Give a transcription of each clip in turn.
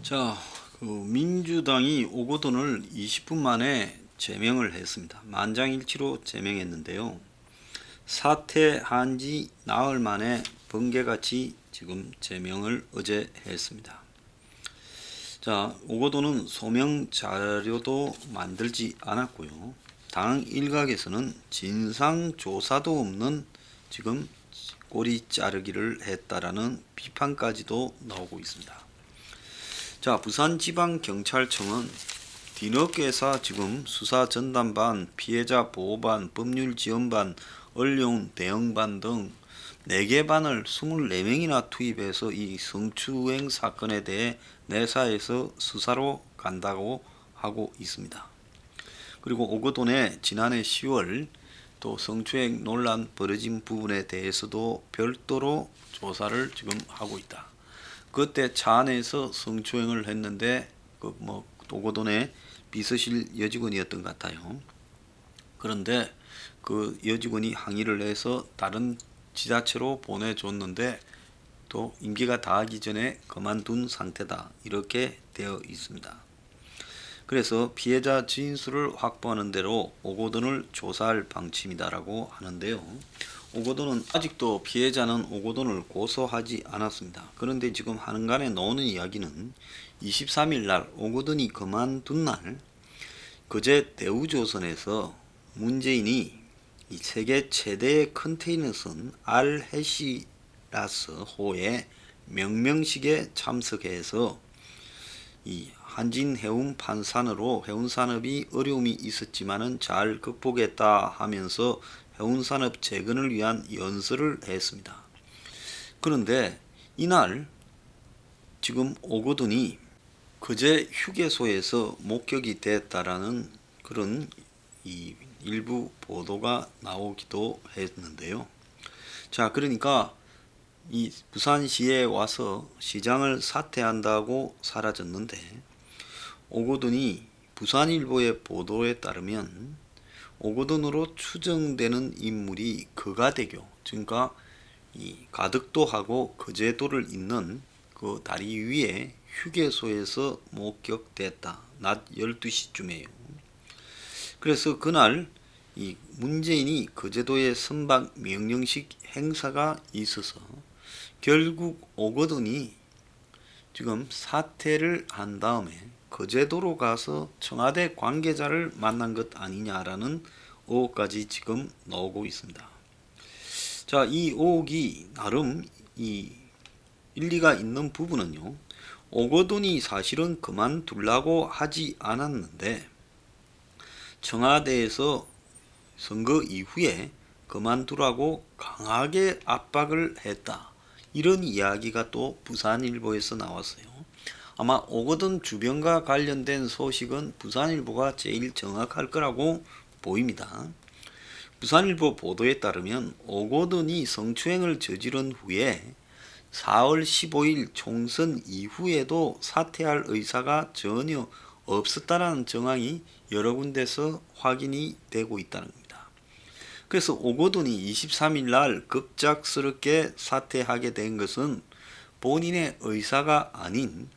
자, 민주당이 오거돈을 20분 만에 제명을 했습니다. 만장일치로 제명했는데요. 사퇴한 지 나흘 만에 번개같이 지금 제명을 어제 했습니다. 자, 오거돈은 소명 자료도 만들지 않았고요. 당 일각에서는 진상 조사도 없는 지금 꼬리 자르기를 했다라는 비판까지도 나오고 있습니다. 자, 부산지방경찰청은 뒤늦게서 지금 수사전담반, 피해자 보호반, 법률지원반, 언론 대응반 등 4개 반을 24명이나 투입해서 이 성추행 사건에 대해 내사해서 수사로 간다고 하고 있습니다. 그리고 오거돈의 지난해 10월 또 성추행 논란 벌어진 부분에 대해서도 별도로 조사를 지금 하고 있다. 그때 차 안에서 성추행을 했는데 오거돈의 비서실 여직원이었던 것 같아요. 그런데 그 여직원이 항의를 해서 다른 지자체로 보내줬는데 또 임기가 다하기 전에 그만둔 상태다, 이렇게 되어 있습니다. 그래서 피해자 진술을 확보하는 대로 오거돈을 조사할 방침이다라고 하는데요. 오거돈은 아직도 피해자는 오거돈을 고소하지 않았습니다. 그런데 지금 한간에 나오는 이야기는 23일 날 오거돈이 그만둔 날 그제 대우조선에서 문재인이 이 세계 최대의 컨테이너선 알헤시라스 호의 명명식에 참석해서 이 한진해운 판산으로 해운산업이 어려움이 있었지만은 잘 극복했다 하면서 해운산업 재건을 위한 연설을 했습니다. 그런데 이날 지금 오거돈이 그제 휴게소에서 목격이 됐다라는 그런 이 일부 보도가 나오기도 했는데요. 자, 그러니까 이 부산시에 와서 시장을 사퇴한다고 사라졌는데, 오거돈이 부산일보의 보도에 따르면 오거돈으로 추정되는 인물이 거가대교, 그러니까 이 가덕도하고 거제도를 잇는 그 다리 위에 휴게소에서 목격됐다. 낮 12시쯤에요. 그래서 그날 이 문재인이 거제도에 선박 명령식 행사가 있어서 결국 오거돈이 지금 사퇴를 한 다음에 거제도로 가서 청와대 관계자를 만난 것 아니냐라는 의혹까지 지금 나오고 있습니다. 자, 이 의혹이 나름 이 일리가 있는 부분은요, 오거돈이 사실은 그만두려고 하지 않았는데 청와대에서 선거 이후에 그만두라고 강하게 압박을 했다, 이런 이야기가 또 부산일보에서 나왔어요. 아마 오거돈 주변과 관련된 소식은 부산일보가 제일 정확할 거라고 보입니다. 부산일보 보도에 따르면 오거돈이 성추행을 저지른 후에 4월 15일 총선 이후에도 사퇴할 의사가 전혀 없었다는 정황이 여러 군데서 확인이 되고 있다는 겁니다. 그래서 오거돈이 23일 날 급작스럽게 사퇴하게 된 것은 본인의 의사가 아닌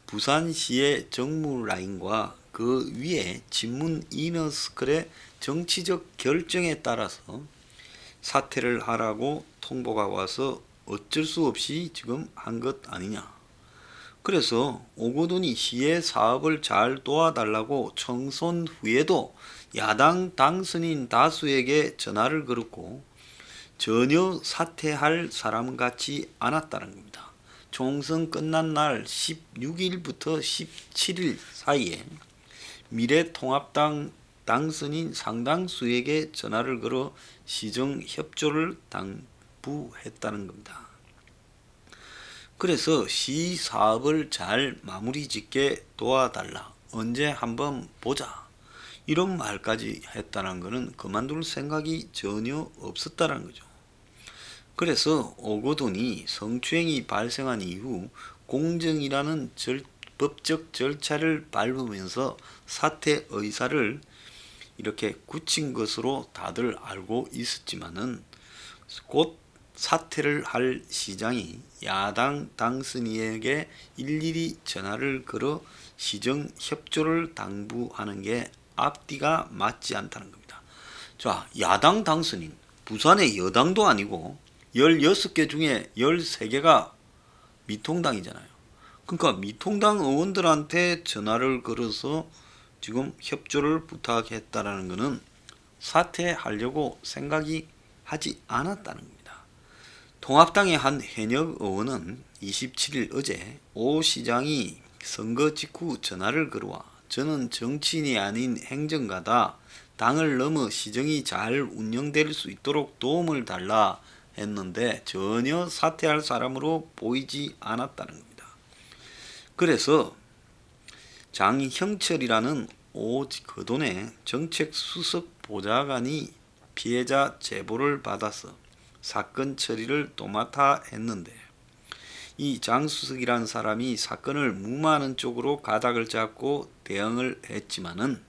부산시의 정무라인과 그 위에 친문 이너스클의 정치적 결정에 따라서 사퇴를 하라고 통보가 와서 어쩔 수 없이 지금 한 것 아니냐. 그래서 오거돈이 시의 사업을 잘 도와달라고 청선 후에도 야당 당선인 다수에게 전화를 걸었고 전혀 사퇴할 사람 같지 않았다는 겁니다. 총선 끝난 날 16일부터 17일 사이에 미래통합당 당선인 상당수에게 전화를 걸어 시정 협조를 당부했다는 겁니다. 그래서 시 사업을 잘 마무리 짓게 도와달라, 언제 한번 보자, 이런 말까지 했다는 것은 그만둘 생각이 전혀 없었다는 거죠. 그래서 오거돈이 성추행이 발생한 이후 공정이라는 법적 절차를 밟으면서 사퇴 의사를 이렇게 굳힌 것으로 다들 알고 있었지만은 곧 사퇴를 할 시장이 야당 당선인에게 일일이 전화를 걸어 시정 협조를 당부하는 게 앞뒤가 맞지 않다는 겁니다. 자, 야당 당선인, 부산의 여당도 아니고 16개 중에 13개가 미통당이잖아요. 그러니까 미통당 의원들한테 전화를 걸어서 지금 협조를 부탁했다라는 것은 사퇴하려고 생각이 하지 않았다는 겁니다. 통합당의 한 현역 의원은 27일 어제 오 시장이 선거 직후 전화를 걸어와 저는 정치인이 아닌 행정가다. 당을 넘어 시정이 잘 운영될 수 있도록 도움을 달라 했는데 전혀 사퇴할 사람으로 보이지 않았다는 겁니다. 그래서 장형철이라는 그돈의 정책수석 보좌관이 피해자 제보를 받아서 사건 처리를 도맡아 했는데 이 장수석이라는 사람이 사건을 무마하는 쪽으로 가닥을 잡고 대응을 했지만은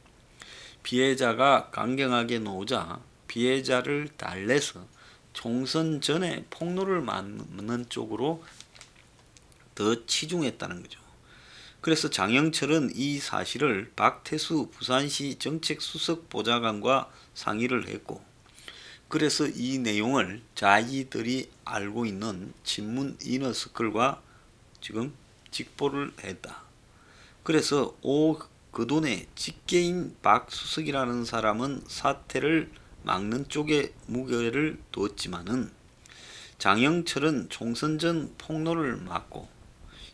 피해자가 강경하게 나오자 피해자를 달래서 총선 전에 폭로를 막는 쪽으로 더 치중했다는 거죠. 그래서 장영철은 이 사실을 박태수 부산시 정책수석 보좌관과 상의를 했고 그래서 이 내용을 자기들이 알고 있는 친문 이너서클과 지금 직보를 했다. 그래서 그돈의 직계인 박수석이라는 사람은 사태를 막는 쪽에 무게를 두었지만은 장영철은 총선 전 폭로를 막고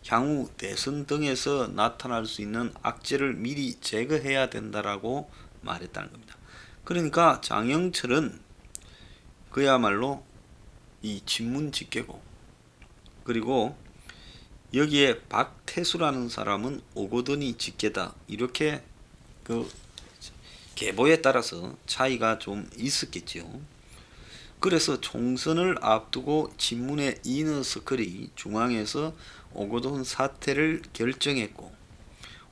향후 대선 등에서 나타날 수 있는 악재를 미리 제거해야 된다라고 말했다는 겁니다. 그러니까 장영철은 그야말로 이 친문 직계고 그리고 여기에 박태수라는 사람은 오거돈이 직계다. 이렇게 그 계보에 따라서 차이가 좀 있었겠지요. 그래서 총선을 앞두고 친문의 이너서클이 중앙에서 오거돈 사퇴를 결정했고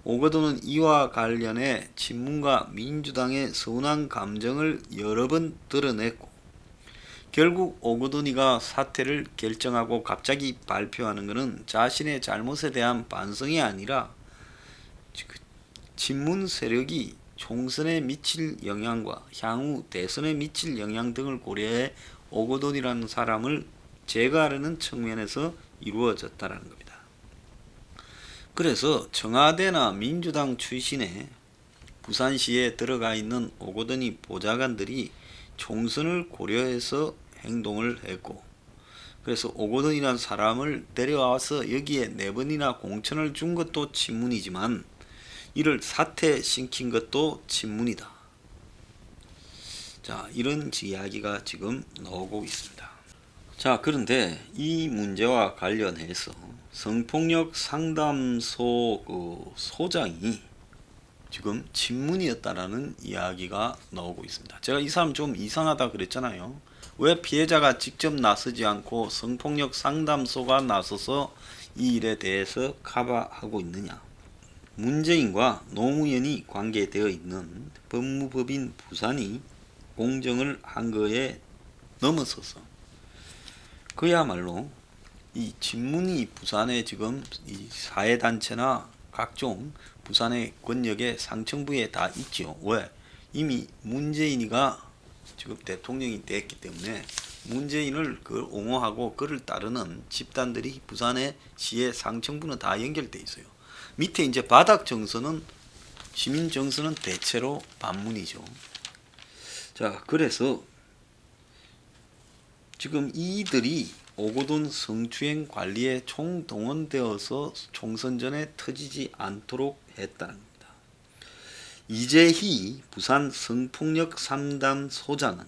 오거돈은 이와 관련해 친문과 민주당의 서운한 감정을 여러 번 드러냈고 결국 오거돈이가 사퇴를 결정하고 갑자기 발표하는 것은 자신의 잘못에 대한 반성이 아니라 친문 세력이 총선에 미칠 영향과 향후 대선에 미칠 영향 등을 고려해 오거돈이라는 사람을 제거하려는 측면에서 이루어졌다는 겁니다. 그래서 청와대나 민주당 출신의 부산시에 들어가 있는 오거돈이 보좌관들이 총선을 고려해서 행동을 했고 그래서 오거돈이라는 사람을 데려와서 여기에 4번이나 공천을 준 것도 친문이지만 이를 사퇴시킨 것도 친문이다. 자, 이런 이야기가 지금 나오고 있습니다. 자, 그런데 이 문제와 관련해서 성폭력 상담소 소장이 지금 친문이었다라는 이야기가 나오고 있습니다. 제가 이 사람 좀 이상하다 그랬잖아요. 왜 피해자가 직접 나서지 않고 성폭력 상담소가 나서서 이 일에 대해서 커버하고 있느냐. 문재인과 노무현이 관계되어 있는 법무법인 부산이 공정을 한 거에 넘어서서 그야말로 이 친문이 부산에 지금 이 사회단체나 각종 부산의 권력의 상층부에 다 있지요. 왜? 이미 문재인이가 지금 대통령이 됐기 때문에 문재인을 옹호하고 그를 따르는 집단들이 부산의 시의 상층부는 다 연결돼 있어요. 밑에 이제 바닥 정서는 시민 정서는 대체로 반문이죠. 자, 그래서 지금 이들이 오거돈 성추행 관리에 총동원되어서 총선 전에 터지지 않도록 했다는 겁니다. 이재희 부산 성폭력 상담소장은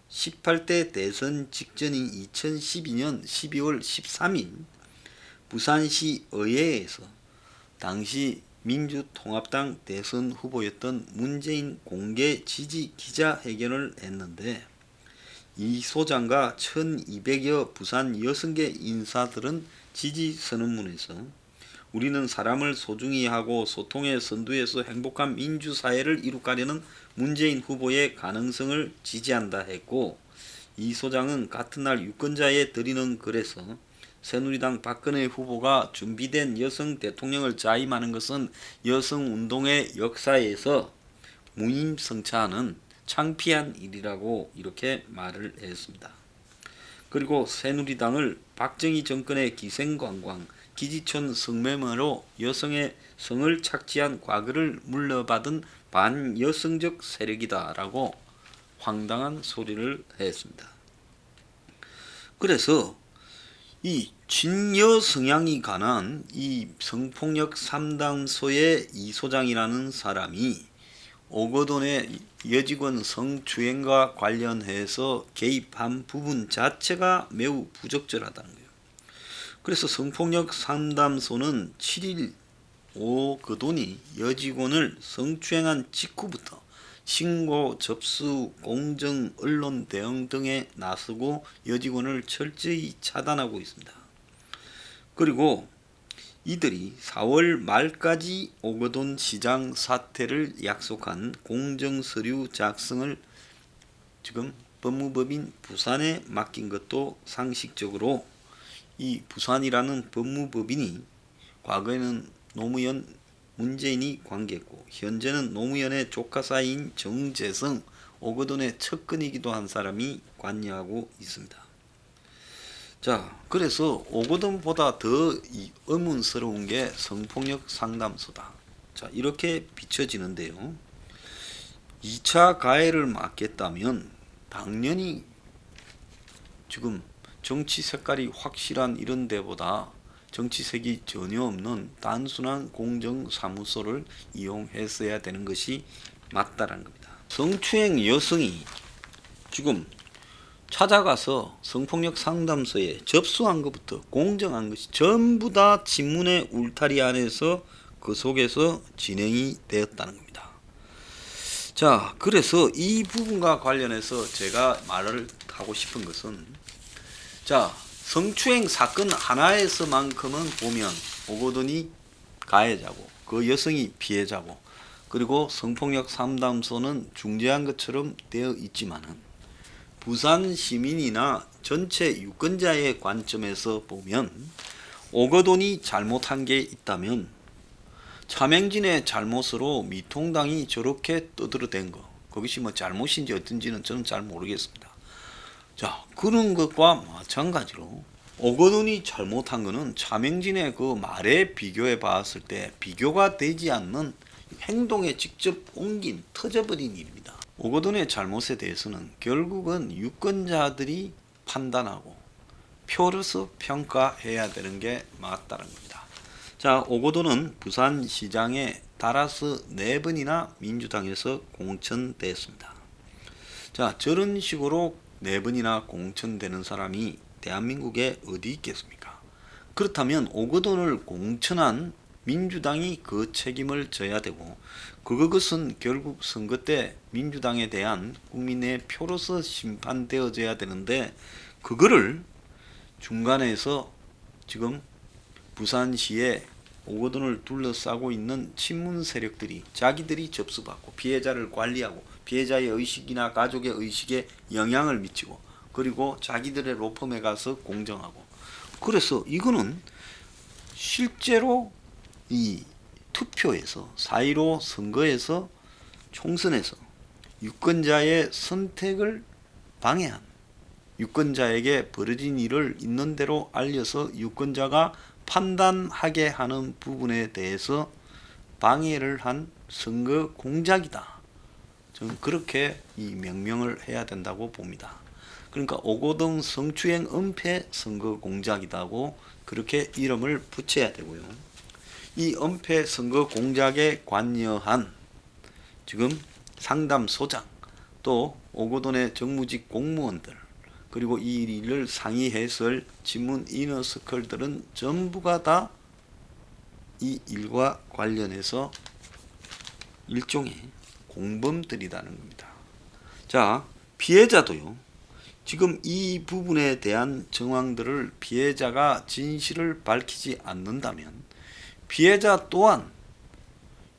18대 대선 직전인 2012년 12월 13일 부산시 의회에서 당시 민주통합당 대선 후보였던 문재인 공개 지지 기자회견을 했는데 이 소장과 1200여 부산 6개 인사들은 지지 선언문에서 우리는 사람을 소중히 하고 소통의 선두에서 행복한 민주사회를 이룩하려는 문재인 후보의 가능성을 지지한다 했고 이 소장은 같은 날 유권자에 드리는 글에서 새누리당 박근혜 후보가 준비된 여성 대통령을 자임하는 것은 여성운동의 역사에서 무임승차하는 창피한 일이라고 이렇게 말을 했습니다. 그리고 새누리당을 박정희 정권의 기생관광, 기지촌 성매매로 여성의 성을 착취한 과거를 물려받은 반여성적 세력이다라고 황당한 소리를 했습니다. 그래서 이 진여 성향이 관한 이 성폭력 상담소의 이 소장이라는 사람이 오거돈의 여직원 성추행과 관련해서 개입한 부분 자체가 매우 부적절하다는 거예요. 그래서 성폭력 상담소는 7일 오거돈이 여직원을 성추행한 직후부터 신고, 접수, 공정, 언론 대응 등에 나서고 여직원을 철저히 차단하고 있습니다. 그리고 이들이 4월 말까지 오거돈 시장 사퇴를 약속한 공정서류 작성을 지금 법무법인 부산에 맡긴 것도 상식적으로 이 부산이라는 법무법인이 과거에는 노무현 문재인이 관계했고 현재는 노무현의 조카 사이인 정재성 오거돈의 측근이기도 한 사람이 관여하고 있습니다. 자, 그래서 오거돈보다 더 의문스러운 게 성폭력 상담소다. 자, 이렇게 비춰지는데요. 2차 가해를 막겠다면 당연히 지금 정치 색깔이 확실한 이런 데보다 정치색이 전혀 없는 단순한 공정사무소를 이용했어야 되는 것이 맞다라는 겁니다. 성추행 여성이 지금 찾아가서 성폭력 상담소에 접수한 것부터 공정한 것이 전부 다 친문의 울타리 안에서 그 속에서 진행이 되었다는 겁니다. 자, 그래서 이 부분과 관련해서 제가 말을 하고 싶은 것은, 자, 성추행 사건 하나에서만큼은 보면 오거돈이 가해자고 그 여성이 피해자고 그리고 성폭력 상담소는 중재한 것처럼 되어 있지만은 부산 시민이나 전체 유권자의 관점에서 보면 오거돈이 잘못한 게 있다면 차명진의 잘못으로 미통당이 저렇게 떠들어댄 거, 그것이 뭐 잘못인지 어떤지는 저는 잘 모르겠습니다. 자, 그런 것과 마찬가지로 오거돈이 잘못한 거는 차명진의 그 말에 비교해 봤을 때 비교가 되지 않는 행동에 직접 옮긴 터져버린 일입니다. 오거돈의 잘못에 대해서는 결국은 유권자들이 판단하고 표로서 평가해야 되는 게 맞다는 겁니다. 자, 오거돈은 부산시장에 달아서 4번이나 민주당에서 공천됐습니다. 자, 저런 식으로 4번이나 공천되는 사람이 대한민국에 어디 있겠습니까? 그렇다면 오거돈을 공천한 민주당이 그 책임을 져야 되고 그것은 결국 선거 때 민주당에 대한 국민의 표로서 심판되어져야 되는데 그거를 중간에서 지금 부산시에 오거돈을 둘러싸고 있는 친문 세력들이 자기들이 접수받고 피해자를 관리하고 피해자의 의식이나 가족의 의식에 영향을 미치고 그리고 자기들의 로펌에 가서 공정하고, 그래서 이거는 실제로 이 투표에서 4.15 선거에서 총선에서 유권자의 선택을 방해한, 유권자에게 벌어진 일을 있는 대로 알려서 유권자가 판단하게 하는 부분에 대해서 방해를 한 선거 공작이다. 저는 그렇게 이 명명을 해야 된다고 봅니다. 그러니까 오거돈 성추행 은폐 선거 공작이다고 그렇게 이름을 붙여야 되고요. 이 은폐 선거 공작에 관여한 지금 상담소장 또 오거돈의 정무직 공무원들 그리고 이 일을 상의했을 친문 이너서클들은 전부가 다 이 일과 관련해서 일종의 공범들이라는 겁니다. 자, 피해자도요. 지금 이 부분에 대한 정황들을 피해자가 진실을 밝히지 않는다면 피해자 또한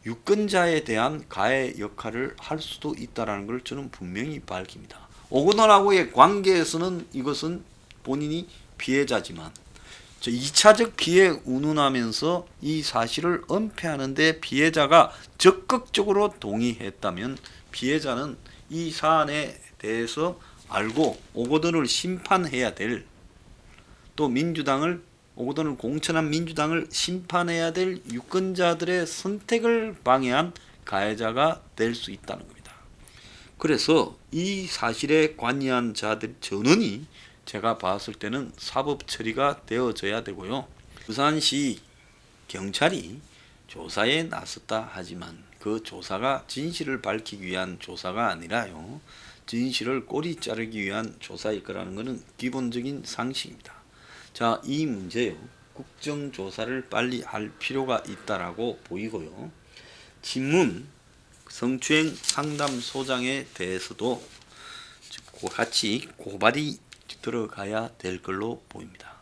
유권자에 대한 가해 역할을 할 수도 있다는 걸 저는 분명히 밝힙니다. 오거돈하고의 관계에서는 이것은 본인이 피해자지만 2차적 피해 운운하면서 이 사실을 은폐하는데 피해자가 적극적으로 동의했다면 피해자는 이 사안에 대해서 알고 오거돈을 심판해야 될, 또 민주당을, 오거돈을 공천한 민주당을 심판해야 될 유권자들의 선택을 방해한 가해자가 될 수 있다는 겁니다. 그래서 이 사실에 관여한 자들 전원이 제가 봤을 때는 사법 처리가 되어져야 되고요. 부산시 경찰이 조사에 나섰다 하지만 그 조사가 진실을 밝히기 위한 조사가 아니라요, 진실을 꼬리 자르기 위한 조사일 거라는 것은 기본적인 상식입니다. 자, 이 문제요, 국정조사를 빨리 할 필요가 있다라고 보이고요. 친문 성추행 상담소장에 대해서도 같이 고발이 들어가야 될 걸로 보입니다.